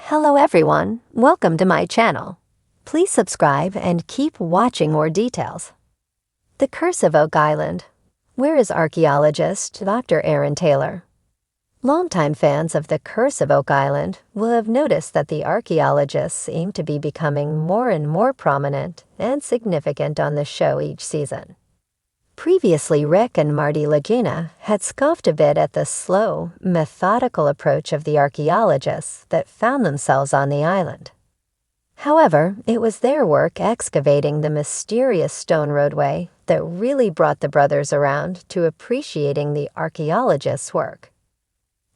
Hello everyone, welcome to my channel. Please subscribe and keep watching more details. The Curse of Oak Island. Where is archaeologist Dr. Aaron Taylor? Longtime fans of The Curse of Oak Island will have noticed that the archaeologists seem to be becoming more and more prominent and significant on the show each season. Previously, Rick and Marty Laguna had scoffed a bit at the slow, methodical approach of the archaeologists that found themselves on the island. However, it was their work excavating the mysterious stone roadway that really brought the brothers around to appreciating the archaeologists' work.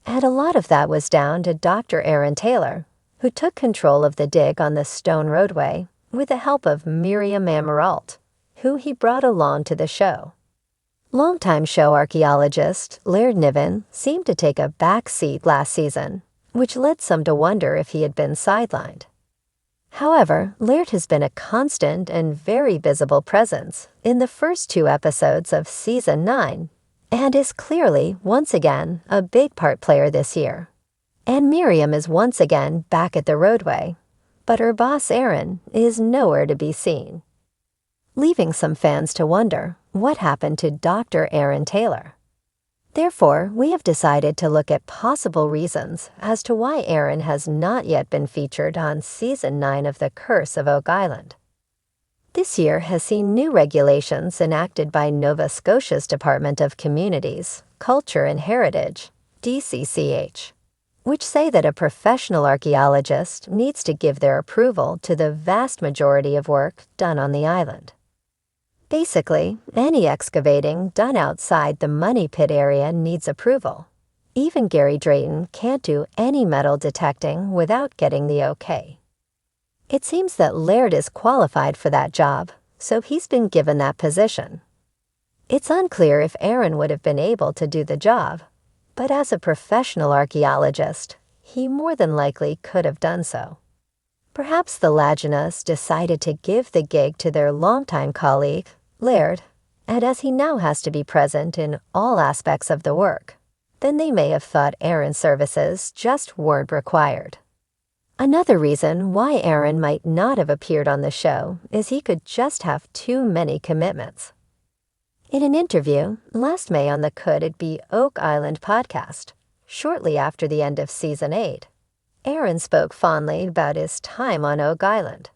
And a lot of that was down to Dr. Aaron Taylor, who took control of the dig on the stone roadway with the help of Miriam Amaralt, who he brought along to the show. Longtime show archaeologist Laird Niven seemed to take a back seat last season, which led some to wonder if he had been sidelined. However, Laird has been a constant and very visible presence in the first 2 episodes of Season 9, and is clearly, once again, a big part player this year. And Miriam is once again back at the roadway, but her boss Aaron is nowhere to be seen, leaving some fans to wonder what happened to Dr. Aaron Taylor. Therefore, we have decided to look at possible reasons as to why Aaron has not yet been featured on Season 9 of The Curse of Oak Island. This year has seen new regulations enacted by Nova Scotia's Department of Communities, Culture and Heritage, DCCH, which say that a professional archaeologist needs to give their approval to the vast majority of work done on the island. Basically, any excavating done outside the money pit area needs approval. Even Gary Drayton can't do any metal detecting without getting the okay. It seems that Laird is qualified for that job, so he's been given that position. It's unclear if Aaron would have been able to do the job, but as a professional archaeologist, he more than likely could have done so. Perhaps the Laginas decided to give the gig to their longtime colleague, Laird, and as he now has to be present in all aspects of the work, then they may have thought Aaron's services just weren't required. Another reason why Aaron might not have appeared on the show is he could just have too many commitments. In an interview last May on the Could It Be Oak Island podcast, shortly after the end of Season 8, Aaron spoke fondly about his time on Oak Island.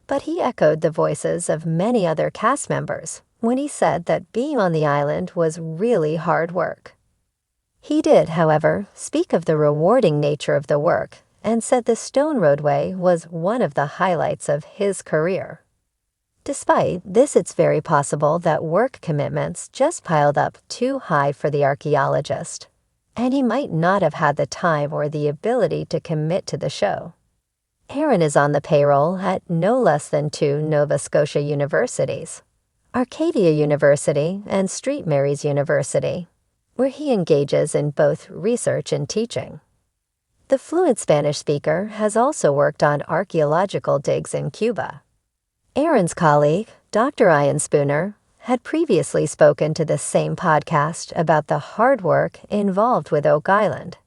But he echoed the voices of many other cast members when he said that being on the island was really hard work. He did, however, speak of the rewarding nature of the work and said the stone roadway was one of the highlights of his career. Despite this, it's very possible that work commitments just piled up too high for the archaeologist, and he might not have had the time or the ability to commit to the show. Aaron is on the payroll at no less than 2 Nova Scotia universities, Arcadia University and St. Mary's University, where he engages in both research and teaching. The fluent Spanish speaker has also worked on archaeological digs in Cuba. Aaron's colleague, Dr. Ian Spooner, had previously spoken to the same podcast about the hard work involved with Oak Island.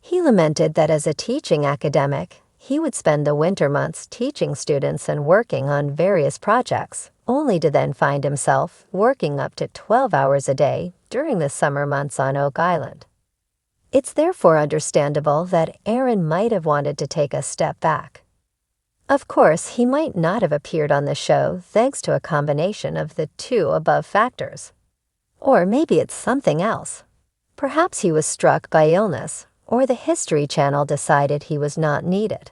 He lamented that as a teaching academic, he would spend the winter months teaching students and working on various projects, only to then find himself working up to 12 hours a day during the summer months on Oak Island. It's therefore understandable that Aaron might have wanted to take a step back. Of course, he might not have appeared on the show thanks to a combination of the 2 above factors. Or maybe it's something else. Perhaps he was struck by illness, or the History Channel decided he was not needed.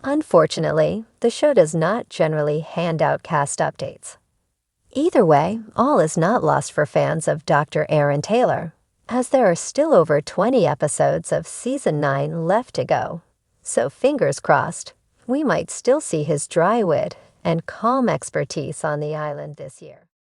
Unfortunately, the show does not generally hand out cast updates. Either way, all is not lost for fans of Dr. Aaron Taylor, as there are still over 20 episodes of Season 9 left to go. So fingers crossed, we might still see his dry wit and calm expertise on the island this year.